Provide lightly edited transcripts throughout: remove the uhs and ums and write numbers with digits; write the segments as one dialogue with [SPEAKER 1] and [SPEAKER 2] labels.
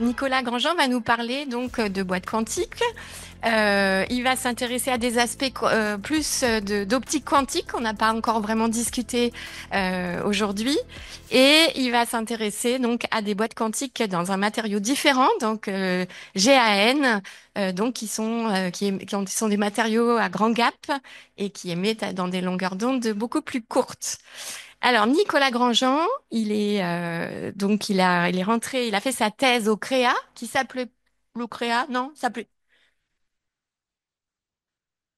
[SPEAKER 1] Nicolas Grandjean va nous parler donc de boîte quantique. Il va s'intéresser à des aspects plus d'optique quantique qu'on n'a pas encore vraiment discuté aujourd'hui. Et il va s'intéresser donc à des boîtes quantiques dans un matériau différent, donc GaN, donc qui sont des matériaux à grand gap et qui émettent dans des longueurs d'onde beaucoup plus courtes. Alors, Nicolas Grandjean, il est rentré, il a fait sa thèse au CREA, qui s'appelait le CREA, non, s'appelait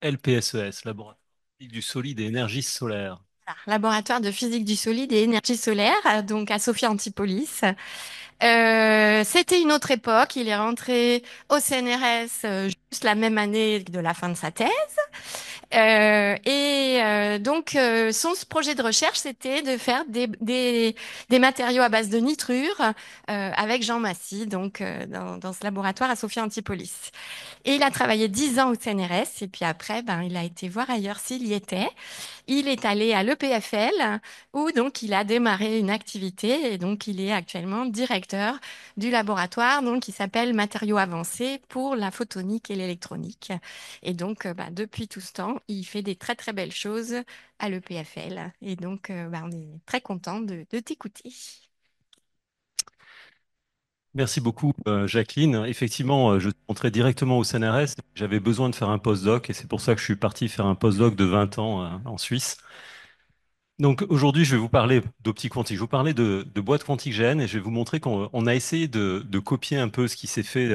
[SPEAKER 2] LPSES, Laboratoire du solide et énergie solaire.
[SPEAKER 1] Laboratoire de physique du solide et énergie solaire, donc à Sophia Antipolis. C'était une autre époque. Il est rentré au CNRS juste la même année de la fin de sa thèse. Son projet de recherche, c'était de faire des matériaux à base de nitrure avec Jean Massy, dans ce laboratoire à Sophia Antipolis. Et il a travaillé 10 ans au CNRS, et puis après, ben, il a été voir ailleurs s'il y était. Il est allé à l'EPFL, où donc il a démarré une activité, et donc il est actuellement directeur du laboratoire, donc qui s'appelle Matériaux avancés pour la photonique et l'électronique. Et donc, bah, depuis tout ce temps, il fait des très très belles choses à l'EPFL. Et donc, bah, on est très content de t'écouter.
[SPEAKER 2] Merci beaucoup, Jacqueline. Effectivement, je suis entré directement au CNRS. J'avais besoin de faire un postdoc et c'est pour ça que je suis parti faire un postdoc de 20 ans, en Suisse. Donc aujourd'hui, je vais vous parler d'optique quantique. Je vais vous parler de boîte quantique GN et je vais vous montrer qu'on a essayé de copier un peu ce qui s'est fait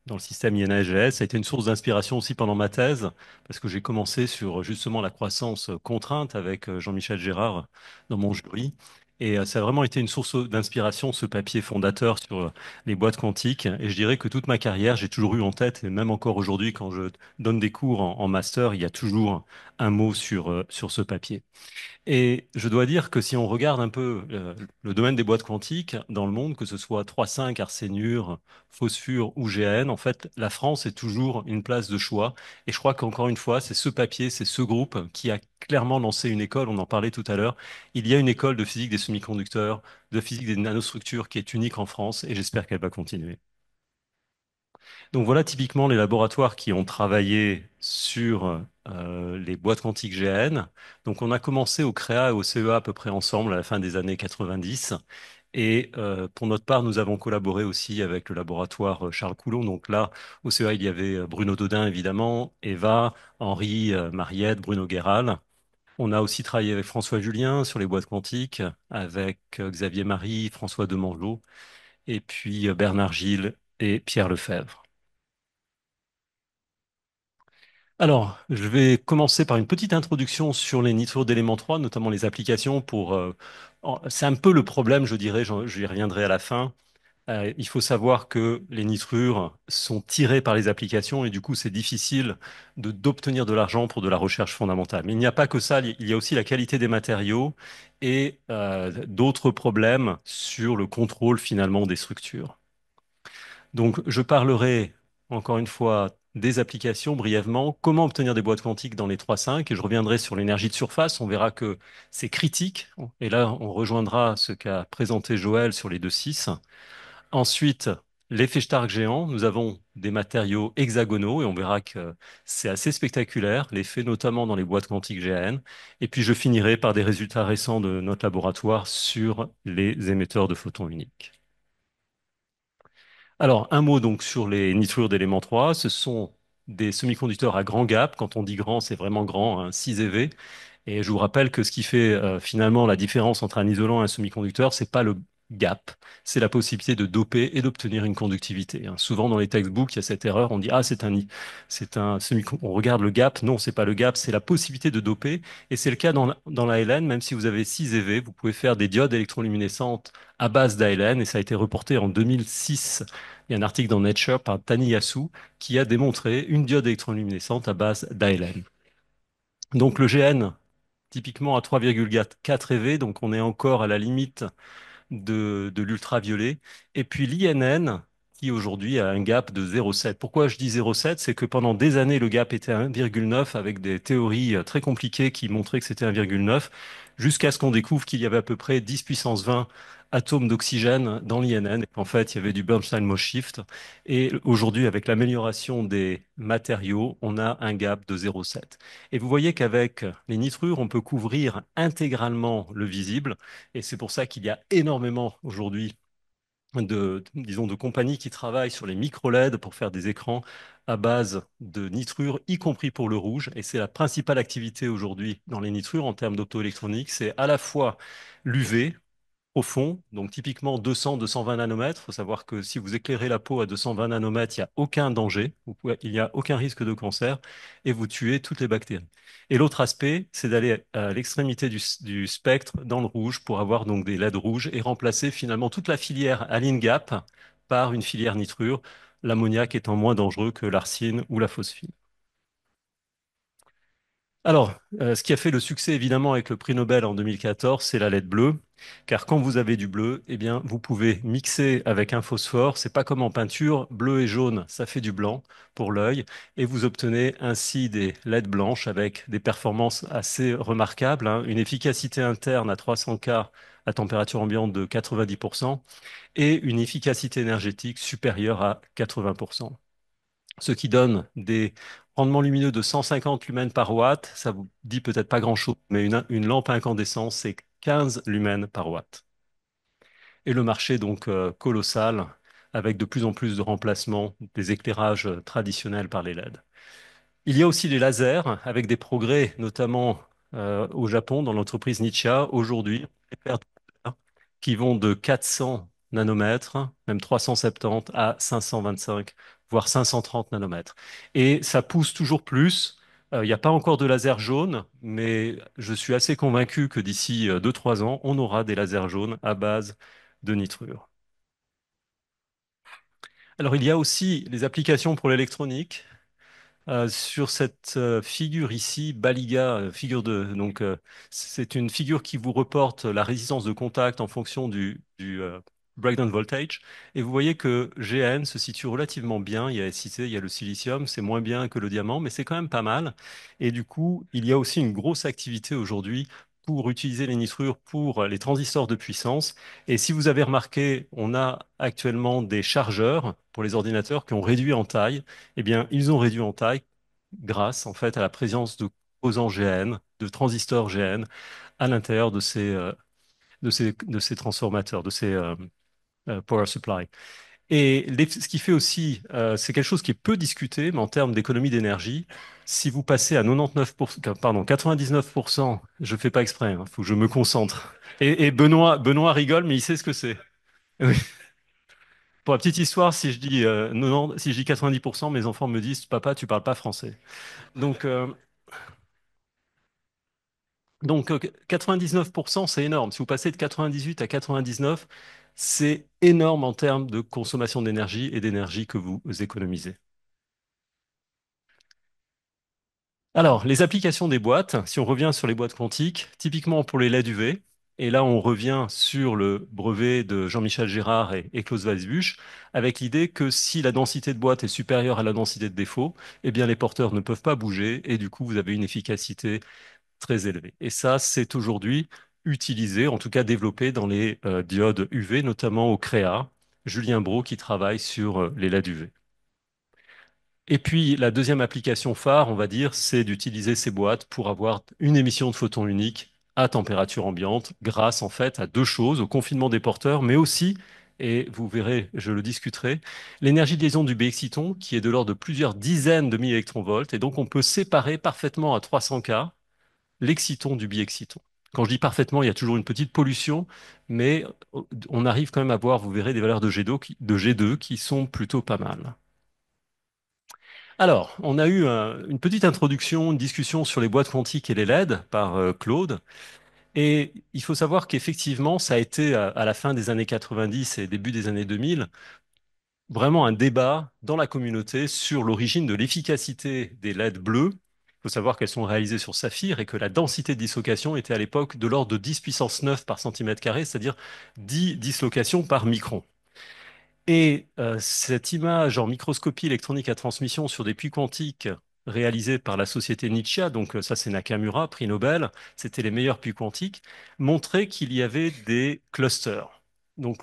[SPEAKER 2] dans le système INA-SGS. Ça a été une source d'inspiration aussi pendant ma thèse parce que j'ai commencé sur justement la croissance contrainte avec Jean-Michel Gérard dans mon jury. Et ça a vraiment été une source d'inspiration, ce papier fondateur sur les boîtes quantiques. Et je dirais que toute ma carrière, j'ai toujours eu en tête, et même encore aujourd'hui, quand je donne des cours en master, il y a toujours un mot sur ce papier. Et je dois dire que si on regarde un peu le domaine des boîtes quantiques dans le monde, que ce soit 3,5, arsénure, phosphure ou GAN, en fait, la France est toujours une place de choix. Et je crois qu'encore une fois, c'est ce papier, c'est ce groupe qui a clairement lancé une école, on en parlait tout à l'heure. Il y a une école de physique des semi-conducteurs, de physique des nanostructures qui est unique en France et j'espère qu'elle va continuer. Donc voilà typiquement les laboratoires qui ont travaillé sur les boîtes quantiques GAN. Donc on a commencé au CREA et au CEA à peu près ensemble à la fin des années 90. Et pour notre part, nous avons collaboré aussi avec le laboratoire Charles Coulomb. Donc là, au CEA, il y avait Bruno Dodin, évidemment, Eva, Henri, Mariette, Bruno Guéral. On a aussi travaillé avec François Julien sur les boîtes quantiques, avec Xavier Marie, François Demangeot, et puis Bernard Gilles et Pierre Lefebvre. Alors, je vais commencer par une petite introduction sur les nitrures d'élément 3, notamment les applications c'est un peu le problème, je dirais, j'y reviendrai à la fin. Il faut savoir que les nitrures sont tirées par les applications et du coup, c'est difficile d'obtenir de l'argent pour de la recherche fondamentale. Mais il n'y a pas que ça, il y a aussi la qualité des matériaux et d'autres problèmes sur le contrôle finalement des structures. Donc, je parlerai encore une fois des applications brièvement, comment obtenir des boîtes quantiques dans les 3.5 et je reviendrai sur l'énergie de surface. On verra que c'est critique et là, on rejoindra ce qu'a présenté Joël sur les 2.6. Ensuite, l'effet Stark géant. Nous avons des matériaux hexagonaux et on verra que c'est assez spectaculaire, l'effet notamment dans les boîtes quantiques GAN. Et puis, je finirai par des résultats récents de notre laboratoire sur les émetteurs de photons uniques. Alors, un mot donc sur les nitrures d'élément 3. Ce sont des semi-conducteurs à grand gap. Quand on dit grand, c'est vraiment grand, hein, 6 eV. Et je vous rappelle que ce qui fait finalement la différence entre un isolant et un semi-conducteur, c'est pas le gap, c'est la possibilité de doper et d'obtenir une conductivité, hein. Souvent dans les textbooks, il y a cette erreur, on dit ah c'est un semi, on regarde le gap, non c'est pas le gap, c'est la possibilité de doper et c'est le cas dans la LN, même si vous avez 6 EV, vous pouvez faire des diodes électroluminescentes à base d'ALN et ça a été reporté en 2006. Il y a un article dans Nature par Taniyasu qui a démontré une diode électroluminescente à base d'ALN. Donc le GN typiquement à 3,4 eV, donc on est encore à la limite de l'ultraviolet. Et puis l'INN, qui aujourd'hui a un gap de 0,7. Pourquoi je dis 0,7? C'est que pendant des années, le gap était à 1,9 avec des théories très compliquées qui montraient que c'était 1,9, jusqu'à ce qu'on découvre qu'il y avait à peu près 10 puissance 20 atomes d'oxygène dans l'INN, et qu'en fait, il y avait du Bernstein-Moss shift. Et aujourd'hui, avec l'amélioration des matériaux, on a un gap de 0,7. Et vous voyez qu'avec les nitrures, on peut couvrir intégralement le visible. Et c'est pour ça qu'il y a énormément aujourd'hui disons, de compagnies qui travaillent sur les micro-LED pour faire des écrans à base de nitrures, y compris pour le rouge. Et c'est la principale activité aujourd'hui dans les nitrures en termes d'optoélectronique. C'est à la fois l'UV, profond, donc typiquement 200-220 nanomètres. Il faut savoir que si vous éclairez la peau à 220 nanomètres, il n'y a aucun danger, il n'y a aucun risque de cancer et vous tuez toutes les bactéries. Et l'autre aspect, c'est d'aller à l'extrémité du spectre dans le rouge pour avoir donc des LED rouges et remplacer finalement toute la filière Align Gap par une filière nitrure, l'ammoniac étant moins dangereux que l'arsine ou la phosphine. Alors, ce qui a fait le succès évidemment avec le prix Nobel en 2014, c'est la LED bleue, car quand vous avez du bleu, eh bien, vous pouvez mixer avec un phosphore. C'est pas comme en peinture, bleu et jaune, ça fait du blanc pour l'œil, et vous obtenez ainsi des LED blanches avec des performances assez remarquables, hein, une efficacité interne à 300 K à température ambiante de 90% et une efficacité énergétique supérieure à 80%, ce qui donne des rendements lumineux de 150 lumens par watt. Ça vous dit peut-être pas grand-chose, mais une lampe à incandescence, c'est 15 lumens par watt. Et le marché, donc, colossal, avec de plus en plus de remplacements des éclairages traditionnels par les LED. Il y a aussi les lasers, avec des progrès, notamment au Japon, dans l'entreprise Nichia. Aujourd'hui, les paires de lasers qui vont de 400 nanomètres, même 370 à 525, voire 530 nanomètres. Et ça pousse toujours plus. Il n'y a pas encore de laser jaune, mais je suis assez convaincu que d'ici 2-3 ans, on aura des lasers jaunes à base de nitrure. Alors, il y a aussi les applications pour l'électronique. Sur cette figure ici, Baliga, c'est une figure qui vous reporte la résistance de contact en fonction du breakdown voltage. Et vous voyez que GN se situe relativement bien. Il y a SiC, il y a le silicium, c'est moins bien que le diamant, mais c'est quand même pas mal. Et du coup, il y a aussi une grosse activité aujourd'hui pour utiliser les nitrures pour les transistors de puissance. Et si vous avez remarqué, on a actuellement des chargeurs pour les ordinateurs qui ont réduit en taille. Eh bien, ils ont réduit en taille grâce, en fait, à la présence de composants GN, de transistors GN à l'intérieur de ces transformateurs, de ces power supply. Et ce qui fait aussi, c'est quelque chose qui est peu discuté, mais en termes d'économie d'énergie, si vous passez à 99%, pardon, 99%, je fais pas exprès, il faut que je me concentre. Et Benoît rigole, mais il sait ce que c'est. Oui. Pour la petite histoire, si je dis 90, si je dis 90%, mes enfants me disent, Papa, tu parles pas français. Donc, euh, donc 99%, c'est énorme. Si vous passez de 98 à 99, c'est énorme en termes de consommation d'énergie et d'énergie que vous économisez. Alors, les applications des boîtes, si on revient sur les boîtes quantiques, typiquement pour les LED UV, et là on revient sur le brevet de Jean-Michel Gérard et Klaus Weisbusch, avec l'idée que si la densité de boîte est supérieure à la densité de défaut, eh bien les porteurs ne peuvent pas bouger et du coup vous avez une efficacité très élevée. Et ça, c'est aujourd'hui utilisé, en tout cas développé dans les diodes UV, notamment au CREA, Julien Brault qui travaille sur les LED UV. Et puis, la deuxième application phare, on va dire, c'est d'utiliser ces boîtes pour avoir une émission de photons unique à température ambiante, grâce en fait à deux choses, au confinement des porteurs, mais aussi, et vous verrez, je le discuterai, l'énergie de liaison du B-exciton, qui est de l'ordre de plusieurs dizaines de milliélectronvolts, et donc on peut séparer parfaitement à 300 K l'exciton du bi-exciton. Quand je dis parfaitement, il y a toujours une petite pollution, mais on arrive quand même à voir, vous verrez, des valeurs de G2 qui sont plutôt pas mal. Alors, on a eu une petite introduction, une discussion sur les boîtes quantiques et les LED par Claude. Et il faut savoir qu'effectivement, ça a été à la fin des années 90 et début des années 2000, vraiment un débat dans la communauté sur l'origine de l'efficacité des LED bleus. Il faut savoir qu'elles sont réalisées sur saphir et que la densité de dislocation était à l'époque de l'ordre de 10 puissance 9 par centimètre carré, c'est-à-dire 10 dislocations par micron. Et cette image en microscopie électronique à transmission sur des puits quantiques réalisés par la société Nichia, donc ça c'est Nakamura, prix Nobel, c'était les meilleurs puits quantiques, montrait qu'il y avait des clusters. Donc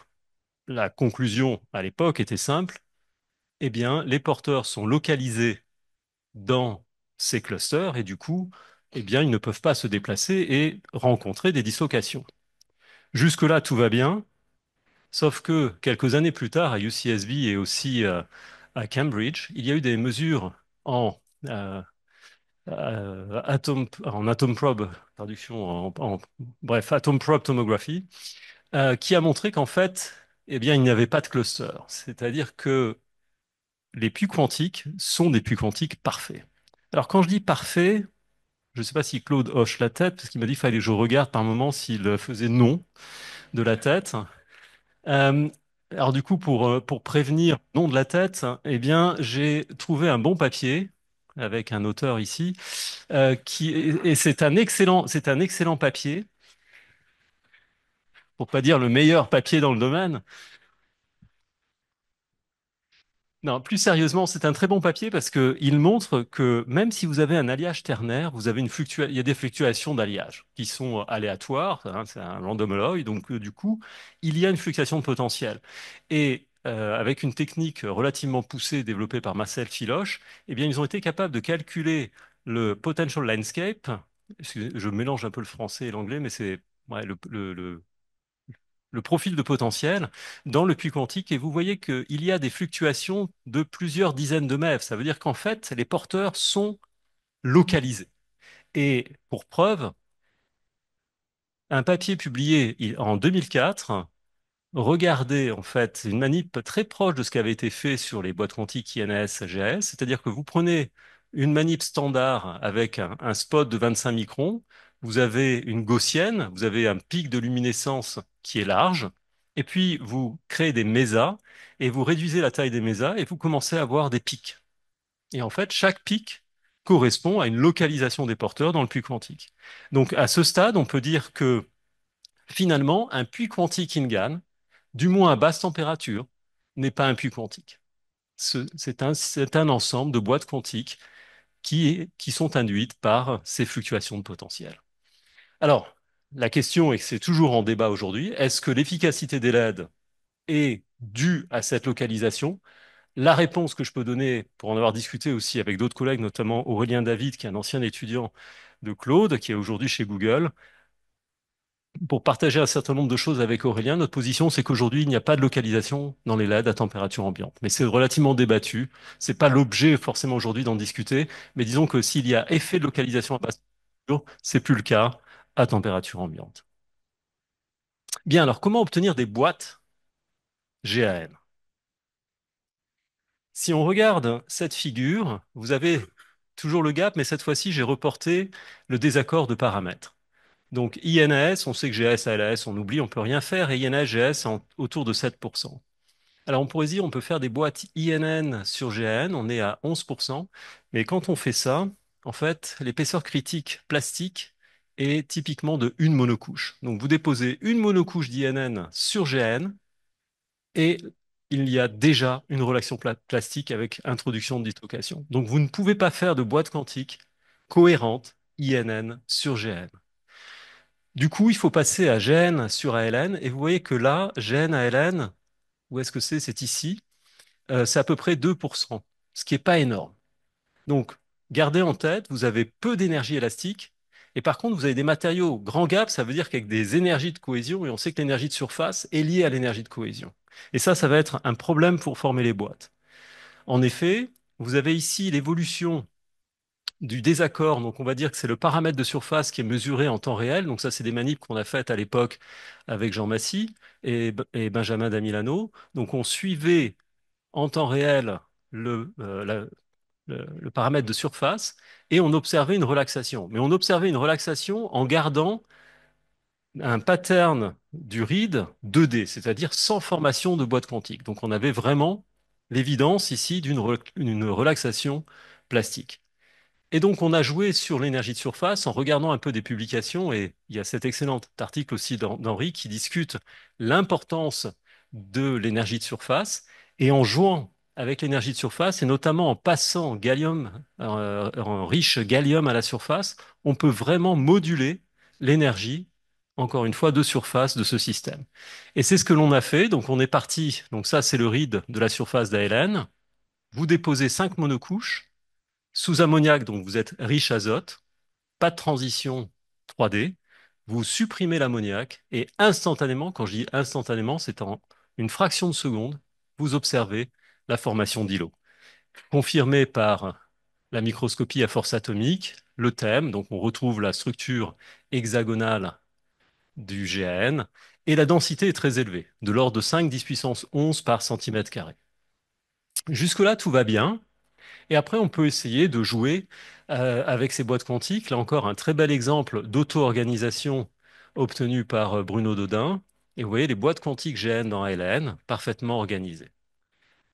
[SPEAKER 2] la conclusion à l'époque était simple, eh bien les porteurs sont localisés dans ces clusters et du coup, eh bien ils ne peuvent pas se déplacer et rencontrer des dislocations. Jusque-là, tout va bien. Sauf que quelques années plus tard, à UCSB et aussi à Cambridge, il y a eu des mesures en, euh, en atom probe, traduction bref, atom probe tomography, qui a montré qu'en fait, eh bien, il n'y avait pas de cluster. C'est-à-dire que les puits quantiques sont des puits quantiques parfaits. Alors, quand je dis parfait, je ne sais pas si Claude hoche la tête, parce qu'il m'a dit qu'il fallait que je regarde par moment s'il faisait non de la tête. Euh, alors du coup, pour prévenir le nom de la tête, eh bien, j'ai trouvé un bon papier avec un auteur ici, et c'est un excellent papier, pour pas dire le meilleur papier dans le domaine. Non, plus sérieusement, c'est un très bon papier parce que il montre que même si vous avez un alliage ternaire, il y a des fluctuations d'alliage qui sont aléatoires, hein, c'est un random alloy, donc du coup, il y a une fluctuation de potentiel. Et avec une technique relativement poussée développée par Marcel Filoche, eh bien, ils ont été capables de calculer le potential landscape. Je mélange un peu le français et l'anglais, mais c'est ouais, le profil de potentiel dans le puits quantique et vous voyez qu'il y a des fluctuations de plusieurs dizaines de mètres. Ça veut dire qu'en fait, les porteurs sont localisés. Et pour preuve, un papier publié en 2004 regardait en fait une manip très proche de ce qui avait été fait sur les boîtes quantiques INS, GAS, c'est-à-dire que vous prenez une manip standard avec un spot de 25 microns, vous avez une gaussienne, vous avez un pic de luminescence qui est large, et puis vous créez des mésas, et vous réduisez la taille des mésas, et vous commencez à avoir des pics. Et en fait, chaque pic correspond à une localisation des porteurs dans le puits quantique. Donc à ce stade, on peut dire que finalement, un puits quantique InGaN, du moins à basse température, n'est pas un puits quantique. C'est un ensemble de boîtes quantiques qui sont induites par ces fluctuations de potentiel. Alors, la question, et c'est toujours en débat aujourd'hui, est-ce que l'efficacité des LED est due à cette localisation? La réponse que je peux donner, pour en avoir discuté aussi avec d'autres collègues, notamment Aurélien David, qui est un ancien étudiant de Claude, qui est aujourd'hui chez Google, pour partager un certain nombre de choses avec Aurélien, notre position, c'est qu'aujourd'hui, il n'y a pas de localisation dans les LED à température ambiante. Mais c'est relativement débattu. C'est pas l'objet forcément aujourd'hui d'en discuter. Mais disons que s'il y a effet de localisation à basse température, c'est plus le cas à température ambiante. Bien, alors comment obtenir des boîtes GAN? Si on regarde cette figure, vous avez toujours le gap, mais cette fois-ci, j'ai reporté le désaccord de paramètres. Donc INAS, on sait que GS, ALAS, on oublie, on peut rien faire, et INS, GS autour de 7%. Alors on pourrait dire on peut faire des boîtes INN sur GAN, on est à 11%, mais quand on fait ça, en fait, l'épaisseur critique plastique est typiquement de une monocouche. Donc vous déposez une monocouche d'INN sur GAN et il y a déjà une relation plastique avec introduction de dislocation. Donc vous ne pouvez pas faire de boîte quantique cohérente INN sur GN. Du coup, il faut passer à GN sur ALN et vous voyez que là, GN ALN, où est-ce que c'est? C'est ici. C'est à peu près 2%, ce qui n'est pas énorme. Donc, gardez en tête, vous avez peu d'énergie élastique, et par contre, vous avez des matériaux grand gap, ça veut dire qu'avec des énergies de cohésion, et on sait que l'énergie de surface est liée à l'énergie de cohésion. Et ça va être un problème pour former les boîtes. En effet, vous avez ici l'évolution du désaccord, donc on va dire que c'est le paramètre de surface qui est mesuré en temps réel. Donc ça, c'est des manips qu'on a faites à l'époque avec Jean Massy et Benjamin Damilano. Donc on suivait en temps réel le, le paramètre de surface et on observait une relaxation. Mais on observait une relaxation en gardant un pattern du read 2D, c'est-à-dire sans formation de boîte quantique. Donc on avait vraiment l'évidence ici d'une relaxation plastique. Et donc on a joué sur l'énergie de surface en regardant un peu des publications et il y a cet excellent article aussi d'Henri qui discute l'importance de l'énergie de surface. Et en jouant avec l'énergie de surface, et notamment en passant en riche gallium à la surface, on peut vraiment moduler l'énergie, encore une fois, de surface de ce système. Et c'est ce que l'on a fait. Donc on est parti, donc ça c'est le RID de la surface d'ALN. Vous déposez 5 monocouches sous ammoniac, donc vous êtes riche azote, pas de transition 3D, vous supprimez l'ammoniac et instantanément, quand je dis instantanément, c'est en une fraction de seconde, vous observez la formation d'îlots. Confirmé par la microscopie à force atomique, le thème, donc on retrouve la structure hexagonale du GAN, et la densité est très élevée, de l'ordre de 5 10 puissance 11 par centimètre carré. Jusque-là, tout va bien. Et après, on peut essayer de jouer avec ces boîtes quantiques. Là encore, un très bel exemple d'auto-organisation obtenu par Bruno Dodin. Et vous voyez les boîtes quantiques GN dans ALN, parfaitement organisées.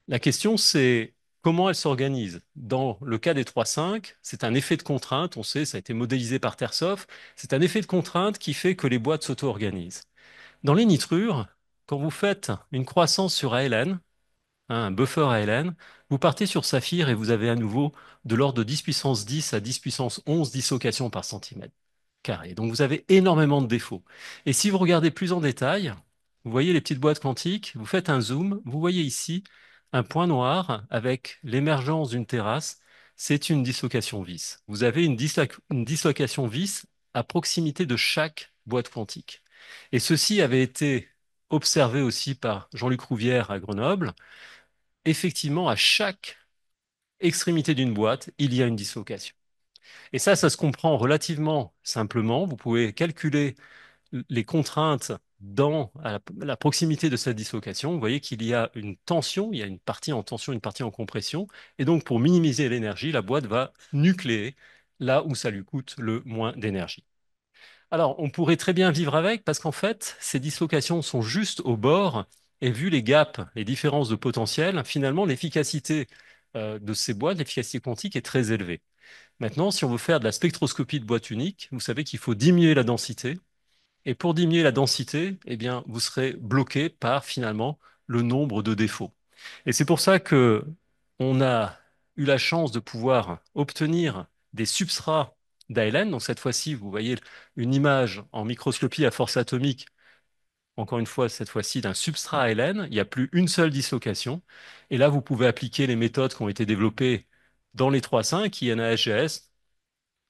[SPEAKER 2] La question, c'est comment elles s'organisent. Dans le cas des 3,5, c'est un effet de contrainte. On sait, ça a été modélisé par Tersoft. C'est un effet de contrainte qui fait que les boîtes s'auto-organisent. Dans les nitrures, quand vous faites une croissance sur ALN, un buffer ALN, vous partez sur Saphir et vous avez à nouveau de l'ordre de 10 puissance 10 à 10 puissance 11 dislocations par centimètre carré. Donc vous avez énormément de défauts. Et si vous regardez plus en détail, vous voyez les petites boîtes quantiques, vous faites un zoom, vous voyez ici un point noir avec l'émergence d'une terrasse. C'est une dislocation vis. Vous avez une dislocation vis à proximité de chaque boîte quantique. Et ceci avait été observé aussi par Jean-Luc Rouvière à Grenoble. Effectivement, à chaque extrémité d'une boîte, il y a une dislocation. Et ça se comprend relativement simplement. Vous pouvez calculer les contraintes à la proximité de cette dislocation. Vous voyez qu'il y a une tension, il y a une partie en tension, une partie en compression. Et donc, pour minimiser l'énergie, la boîte va nucléer là où ça lui coûte le moins d'énergie. Alors, on pourrait très bien vivre avec parce qu'en fait, ces dislocations sont juste au bord et vu les gaps, les différences de potentiel, finalement, l'efficacité de ces boîtes, l'efficacité quantique est très élevée. Maintenant, si on veut faire de la spectroscopie de boîte unique, vous savez qu'il faut diminuer la densité. Et pour diminuer la densité, eh bien, vous serez bloqué par finalement le nombre de défauts. Et c'est pour ça que on a eu la chance de pouvoir obtenir des substrats d'ALN. Donc cette fois-ci, vous voyez une image en microscopie à force atomique, encore une fois, cette fois-ci d'un substrat ALN. Il n'y a plus une seule dislocation. Et là, vous pouvez appliquer les méthodes qui ont été développées dans les 3.5, INASGS,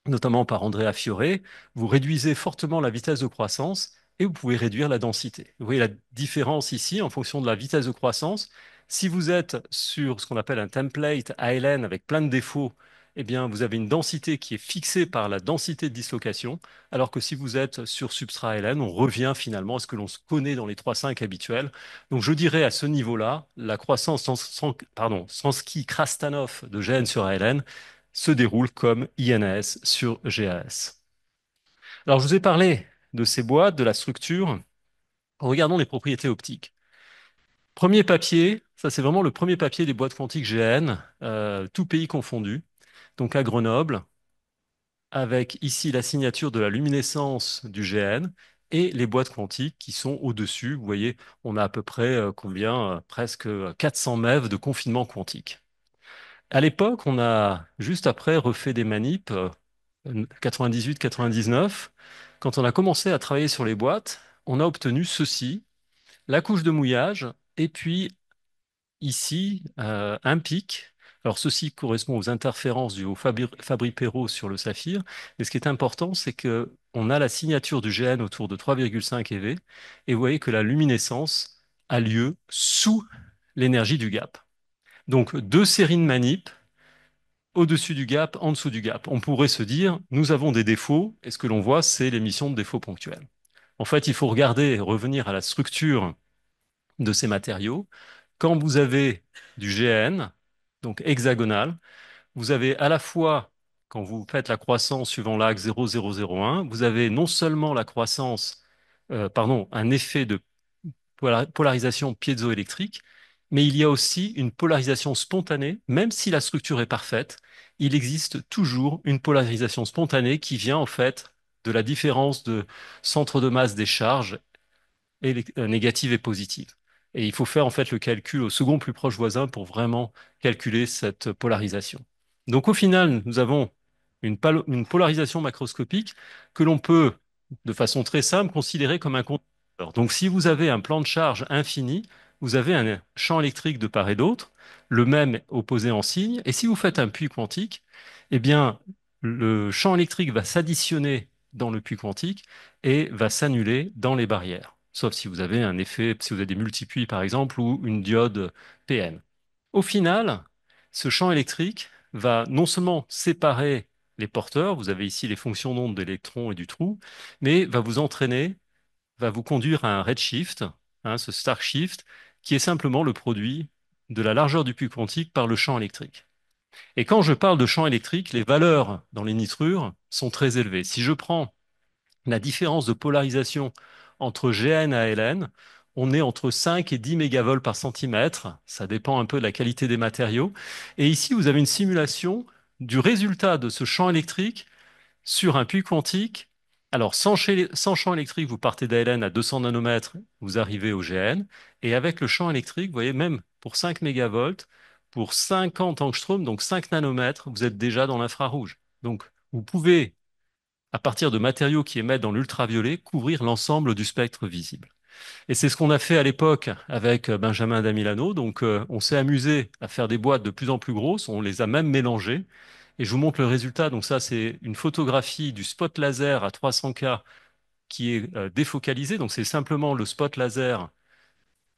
[SPEAKER 2] notamment par Andrea Fiore, vous réduisez fortement la vitesse de croissance et vous pouvez réduire la densité. Vous voyez la différence ici en fonction de la vitesse de croissance. Si vous êtes sur ce qu'on appelle un template ALN avec plein de défauts, eh bien, vous avez une densité qui est fixée par la densité de dislocation, alors que si vous êtes sur substrat ALN, on revient finalement à ce que l'on se connaît dans les 3.5 habituels. Donc, je dirais à ce niveau-là, la croissance Sansky-Krastanov de GN sur ALN se déroule comme INAS sur GAS. Alors, je vous ai parlé de ces boîtes, de la structure. Regardons les propriétés optiques. Premier papier, ça c'est vraiment le premier papier des boîtes quantiques GN, tout pays confondu, donc à Grenoble, avec ici la signature de la luminescence du GN et les boîtes quantiques qui sont au-dessus. Vous voyez, on a à peu près combien? Presque 400 MeV de confinement quantique. À l'époque, on a juste après refait des manips 98-99. Quand on a commencé à travailler sur les boîtes, on a obtenu ceci, la couche de mouillage, et puis ici, un pic. Alors, ceci correspond aux interférences du haut Fabry-Perot sur le saphir. Mais ce qui est important, c'est que on a la signature du GN autour de 3,5 eV, et vous voyez que la luminescence a lieu sous l'énergie du gap. Donc, deux séries de manips au-dessus du gap, en dessous du gap. On pourrait se dire, nous avons des défauts, et ce que l'on voit, c'est l'émission de défauts ponctuels. En fait, il faut regarder, revenir à la structure de ces matériaux. Quand vous avez du GN, donc hexagonal, vous avez à la fois, quand vous faites la croissance suivant l'axe 0,001, vous avez non seulement la croissance, un effet de polarisation piézoélectrique, mais il y a aussi une polarisation spontanée, même si la structure est parfaite, il existe toujours une polarisation spontanée qui vient en fait de la différence de centre de masse des charges négative et positive. Et il faut faire en fait le calcul au second plus proche voisin pour vraiment calculer cette polarisation. Donc au final, nous avons une polarisation macroscopique que l'on peut, de façon très simple, considérer comme un conducteur. Donc si vous avez un plan de charge infini, vous avez un champ électrique de part et d'autre, le même opposé en signe, et si vous faites un puits quantique, eh bien, le champ électrique va s'additionner dans le puits quantique et va s'annuler dans les barrières. Sauf si vous avez un effet, si vous avez des multipuits par exemple, ou une diode PN. Au final, ce champ électrique va non seulement séparer les porteurs, vous avez ici les fonctions d'onde d'électrons et du trou, mais va vous entraîner, va vous conduire à un redshift, ce Stark shift, qui est simplement le produit de la largeur du puits quantique par le champ électrique. Et quand je parle de champ électrique, les valeurs dans les nitrures sont très élevées. Si je prends la différence de polarisation entre Gn et Ln, on est entre 5 et 10 mégavolt par centimètre. Ça dépend un peu de la qualité des matériaux. Et ici, vous avez une simulation du résultat de ce champ électrique sur un puits quantique. Alors, sans champ électrique, vous partez d'Aln à 200 nanomètres, vous arrivez au Gn. Et avec le champ électrique, vous voyez, même pour 5 mégavolts, pour 50 angstroms, donc 5 nanomètres, vous êtes déjà dans l'infrarouge. Donc, vous pouvez à partir de matériaux qui émettent dans l'ultraviolet, couvrir l'ensemble du spectre visible. Et c'est ce qu'on a fait à l'époque avec Benjamin Damilano. Donc, on s'est amusé à faire des boîtes de plus en plus grosses. On les a même mélangées. Et je vous montre le résultat. Donc, ça, c'est une photographie du spot laser à 300K qui est défocalisé. Donc, c'est simplement le spot laser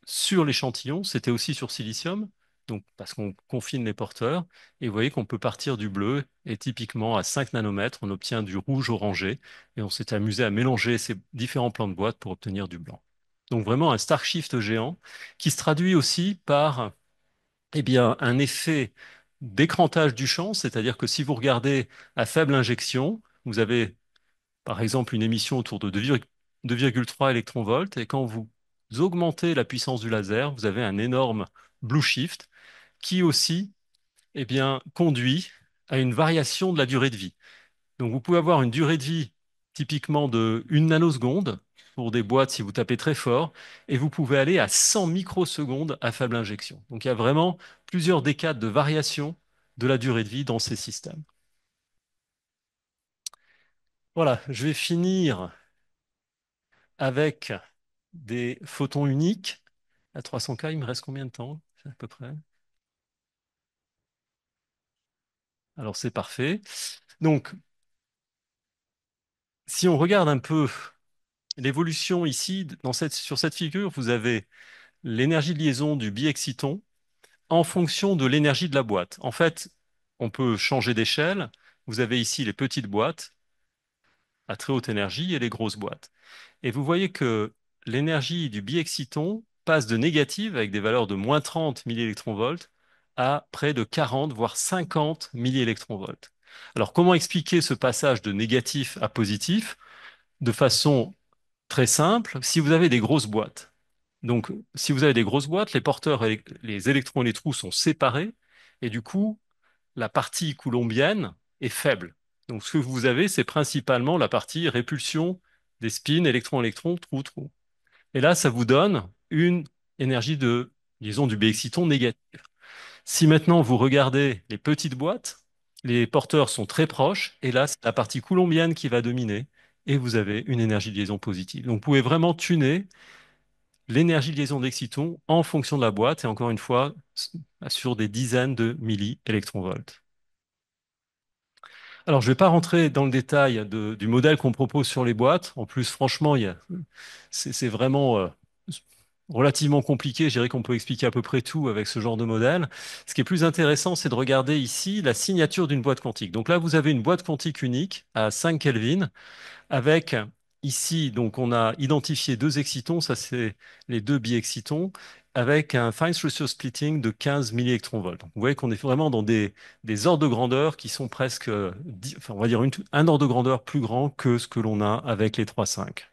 [SPEAKER 2] sur l'échantillon, c'était aussi sur silicium, donc parce qu'on confine les porteurs, et vous voyez qu'on peut partir du bleu, et typiquement à 5 nanomètres, on obtient du rouge orangé, et on s'est amusé à mélanger ces différents plans de boîte pour obtenir du blanc. Donc vraiment un Stark Shift géant, qui se traduit aussi par eh bien, un effet d'écrantage du champ, c'est-à-dire que si vous regardez à faible injection, vous avez par exemple une émission autour de 2,3 électronvolts, et quand vous augmentez la puissance du laser, vous avez un énorme blue shift qui aussi eh bien, conduit à une variation de la durée de vie. Donc vous pouvez avoir une durée de vie typiquement de 1 nanoseconde pour des boîtes si vous tapez très fort, et vous pouvez aller à 100 microsecondes à faible injection. Donc il y a vraiment plusieurs décades de variation de la durée de vie dans ces systèmes. Voilà, je vais finir avec des photons uniques. À 300K, il me reste combien de temps, à peu près? Alors, c'est parfait. Donc, si on regarde un peu l'évolution ici, sur cette figure, vous avez l'énergie de liaison du biexciton en fonction de l'énergie de la boîte. En fait, on peut changer d'échelle. Vous avez ici les petites boîtes à très haute énergie et les grosses boîtes. Et vous voyez que l'énergie du biexciton passe de négative, avec des valeurs de moins 30 milliélectronvolts, à près de 40, voire 50 milliélectronvolts. Alors, comment expliquer ce passage de négatif à positif? De façon très simple, si vous avez des grosses boîtes. Donc, si vous avez des grosses boîtes, les porteurs, les électrons et les trous sont séparés, et du coup, la partie coulombienne est faible. Donc, ce que vous avez, c'est principalement la partie répulsion des spins, électron-électron, trou-trou. Et là, ça vous donne une énergie de, disons, du B-exciton négative. Si maintenant vous regardez les petites boîtes, les porteurs sont très proches, et là, c'est la partie coulombienne qui va dominer, et vous avez une énergie de liaison positive. Donc, vous pouvez vraiment tuner l'énergie de liaison d'exciton en fonction de la boîte, et encore une fois, sur des dizaines de milliélectronvolts. Alors, je ne vais pas rentrer dans le détail du modèle qu'on propose sur les boîtes. En plus, franchement, c'est vraiment relativement compliqué. Je dirais qu'on peut expliquer à peu près tout avec ce genre de modèle. Ce qui est plus intéressant, c'est de regarder ici la signature d'une boîte quantique. Donc là, vous avez une boîte quantique unique à 5 Kelvin avec ici, donc on a identifié deux excitons, ça c'est les deux biexcitons, avec un fine structure splitting de 15 milliélectronvolts. Donc, vous voyez qu'on est vraiment dans des ordres de grandeur qui sont presque, enfin, on va dire un ordre de grandeur plus grand que ce que l'on a avec les 3,5.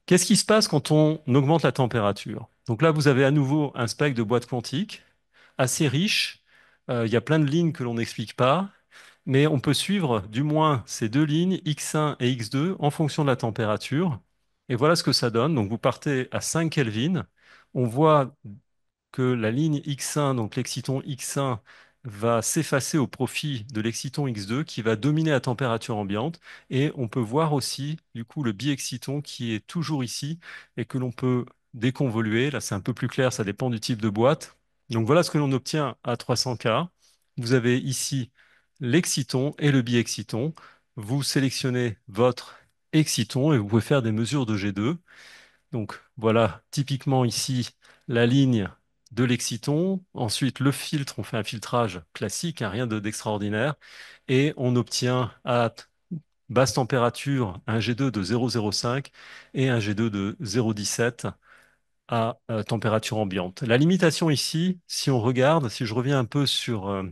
[SPEAKER 2] Qu'est-ce qui se passe quand on augmente la température? Donc là, vous avez à nouveau un spectre de boîte quantique assez riche. Il y a plein de lignes que l'on n'explique pas, mais on peut suivre du moins ces deux lignes, X1 et X2, en fonction de la température. Et voilà ce que ça donne. Donc vous partez à 5 Kelvin. On voit que la ligne X1, donc l'exciton X1, va s'effacer au profit de l'exciton X2 qui va dominer à température ambiante. Et on peut voir aussi, du coup, le biexciton qui est toujours ici et que l'on peut déconvoluer. Là, c'est un peu plus clair, ça dépend du type de boîte. Donc voilà ce que l'on obtient à 300 K. Vous avez ici l'exciton et le biexciton. Vous sélectionnez votre exciton et vous pouvez faire des mesures de G2. Donc voilà, typiquement ici, la ligne de l'exciton. Ensuite, le filtre, on fait un filtrage classique, hein, rien d'extraordinaire. Et on obtient à basse température un G2 de 0,05 et un G2 de 0,17 à température ambiante. La limitation ici, si on regarde, si je reviens un peu sur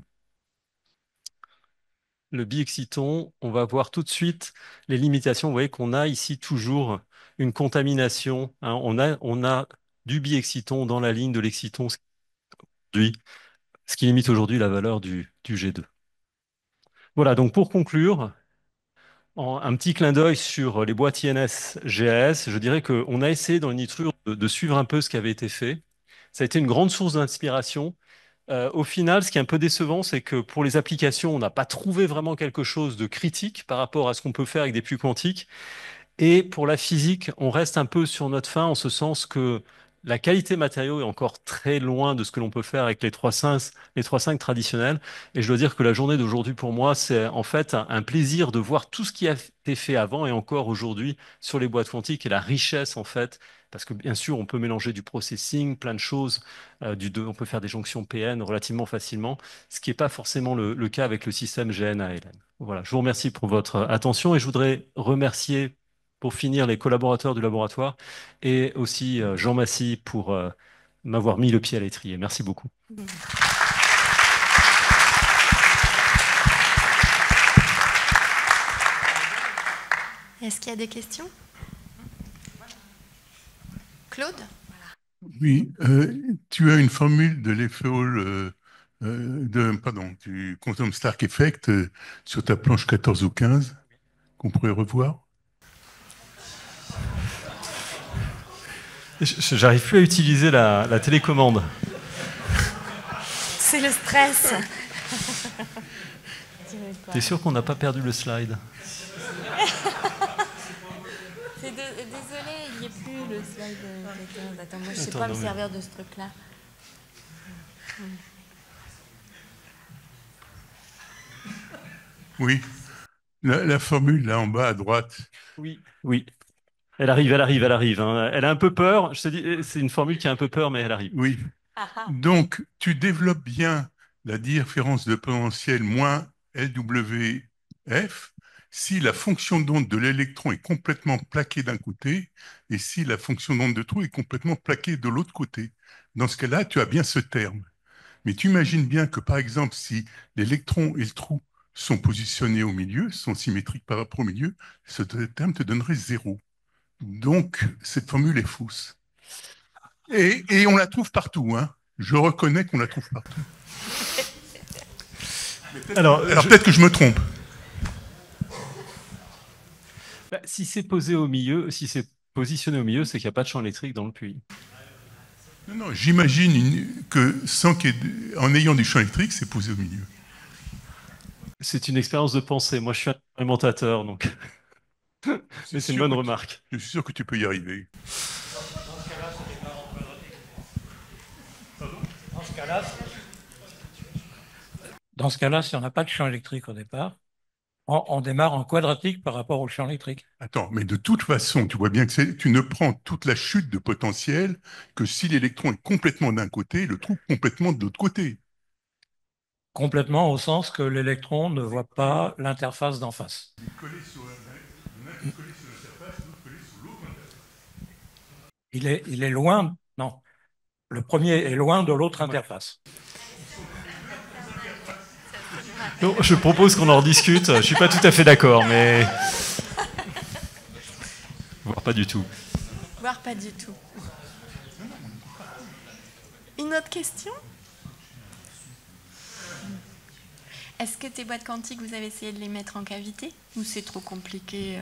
[SPEAKER 2] le biexciton, on va voir tout de suite les limitations. Vous voyez qu'on a ici toujours une contamination, hein. On a du biexciton dans la ligne de l'exciton, ce qui limite aujourd'hui la valeur du G2. Voilà, donc pour conclure, un petit clin d'œil sur les boîtes INS GAS, je dirais qu'on a essayé dans le nitrure de suivre un peu ce qui avait été fait. Ça a été une grande source d'inspiration. Au final, ce qui est un peu décevant, c'est que pour les applications, on n'a pas trouvé vraiment quelque chose de critique par rapport à ce qu'on peut faire avec des puits quantiques. Et pour la physique, on reste un peu sur notre faim en ce sens que la qualité matériaux est encore très loin de ce que l'on peut faire avec les 3.5 traditionnels. Et je dois dire que la journée d'aujourd'hui, pour moi, c'est en fait un plaisir de voir tout ce qui a été fait avant et encore aujourd'hui sur les boîtes quantiques et la richesse, en fait. Parce que bien sûr, on peut mélanger du processing, plein de choses, on peut faire des jonctions PN relativement facilement, ce qui n'est pas forcément le cas avec le système GN-ALN. Voilà, je vous remercie pour votre attention et je voudrais remercier pour finir les collaborateurs du laboratoire et aussi Jean Massy pour m'avoir mis le pied à l'étrier. Merci beaucoup.
[SPEAKER 1] Est-ce qu'il y a des questions? Claude?
[SPEAKER 3] Oui, tu as une formule de l'effet Hall, du quantum Stark effect sur ta planche 14 ou 15 qu'on pourrait revoir.
[SPEAKER 2] J'arrive plus à utiliser la télécommande.
[SPEAKER 1] C'est le stress.
[SPEAKER 2] T'es sûr qu'on n'a pas perdu le slide?
[SPEAKER 1] Désolée, il n'y a plus le slide. Attends, moi je ne sais
[SPEAKER 2] Attends,
[SPEAKER 1] pas
[SPEAKER 2] non,
[SPEAKER 1] me
[SPEAKER 2] mais-
[SPEAKER 1] servir de ce truc-là.
[SPEAKER 3] Oui, la formule là en bas à droite.
[SPEAKER 2] Oui, oui. Elle arrive, elle arrive, elle arrive, hein. Elle a un peu peur. Je te dis, c'est une formule qui a un peu peur, mais elle arrive.
[SPEAKER 3] Oui.
[SPEAKER 1] Ah ah.
[SPEAKER 3] Donc, tu développes bien la différence de potentiel moins LWF si la fonction d'onde de l'électron est complètement plaquée d'un côté et si la fonction d'onde de trou est complètement plaquée de l'autre côté. Dans ce cas-là, tu as bien ce terme. Mais tu imagines bien que, par exemple, si l'électron et le trou sont positionnés au milieu, sont symétriques par rapport au milieu, ce terme te donnerait zéro. Donc, cette formule est fausse. Et on la trouve partout, hein. Je reconnais qu'on la trouve partout.
[SPEAKER 2] Alors,
[SPEAKER 3] Alors peut-être que je me trompe.
[SPEAKER 2] si c'est posé au milieu, si c'est positionné au milieu, c'est qu'il n'y a pas de champ électrique dans le puits.
[SPEAKER 3] Non, non, j'imagine que en ayant du champ électrique, c'est posé au milieu.
[SPEAKER 2] C'est une expérience de pensée. Moi, je suis un expérimentateur, donc. Mais c'est une bonne remarque.
[SPEAKER 3] Je suis sûr que tu peux y arriver.
[SPEAKER 4] Dans ce cas-là, si on n'a pas de champ électrique au départ, on démarre en quadratique par rapport au champ électrique.
[SPEAKER 3] Attends, mais de toute façon, tu vois bien que tu ne prends toute la chute de potentiel que si l'électron est complètement d'un côté, le trou complètement de l'autre côté.
[SPEAKER 4] Complètement au sens que l'électron ne voit pas l'interface d'en face. Il est loin, non. Le premier est loin de l'autre interface.
[SPEAKER 2] Donc, je propose qu'on en rediscute. Je suis pas tout à fait d'accord, mais voire pas du tout.
[SPEAKER 1] Voire pas du tout. Une autre question? Est-ce que tes boîtes quantiques, vous avez essayé de les mettre en cavité? Ou c'est trop compliqué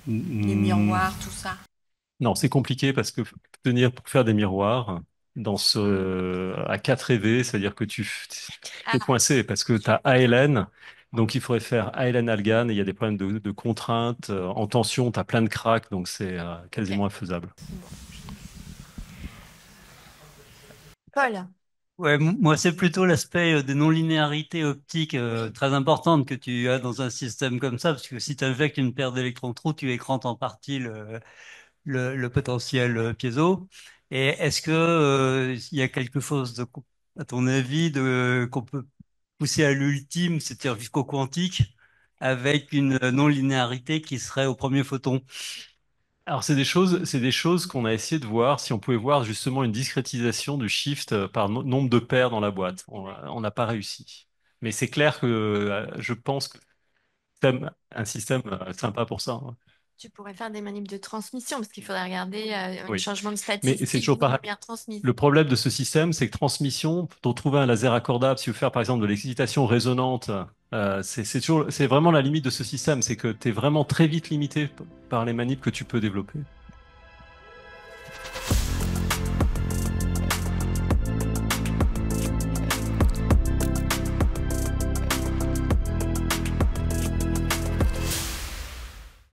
[SPEAKER 1] Les miroirs, tout ça.
[SPEAKER 2] Non, c'est compliqué parce que pour faire des miroirs à 4 EV, c'est-à-dire que
[SPEAKER 1] Ah,
[SPEAKER 2] es coincé parce que tu as ALN, donc il faudrait faire ALN-algane et il y a des problèmes de contraintes. En tension, tu as plein de cracks, donc c'est
[SPEAKER 1] ok.
[SPEAKER 2] quasiment infaisable.
[SPEAKER 1] Paul.
[SPEAKER 5] Ouais, moi, c'est plutôt l'aspect des non-linéarités optiques très importantes que tu as dans un système comme ça, parce que si tu injectes une paire d'électrons trous, tu écrantes en partie le potentiel piézo. Et est-ce que il y a quelque chose à ton avis, qu'on peut pousser à l'ultime, c'est-à-dire jusqu'au quantique, avec une non-linéarité qui serait au premier photon?
[SPEAKER 2] Alors c'est des choses qu'on a essayé de voir si on pouvait voir justement une discrétisation du shift par nombre de paires dans la boîte. On n'a pas réussi. Mais c'est clair que je pense que c'est un système sympa pour ça, hein.
[SPEAKER 1] Tu pourrais faire des manips de transmission parce qu'il faudrait regarder un
[SPEAKER 2] Oui.
[SPEAKER 1] changement de
[SPEAKER 2] Mais c'est
[SPEAKER 1] statistique
[SPEAKER 2] toujours
[SPEAKER 1] d'une
[SPEAKER 2] pareil.
[SPEAKER 1] lumière transmise.
[SPEAKER 2] Le problème de ce système, c'est que transmission, pour trouver un laser accordable, si vous faire par exemple de l'excitation résonante, c'est vraiment la limite de ce système, c'est que tu es vraiment très vite limité par les manips que tu peux développer.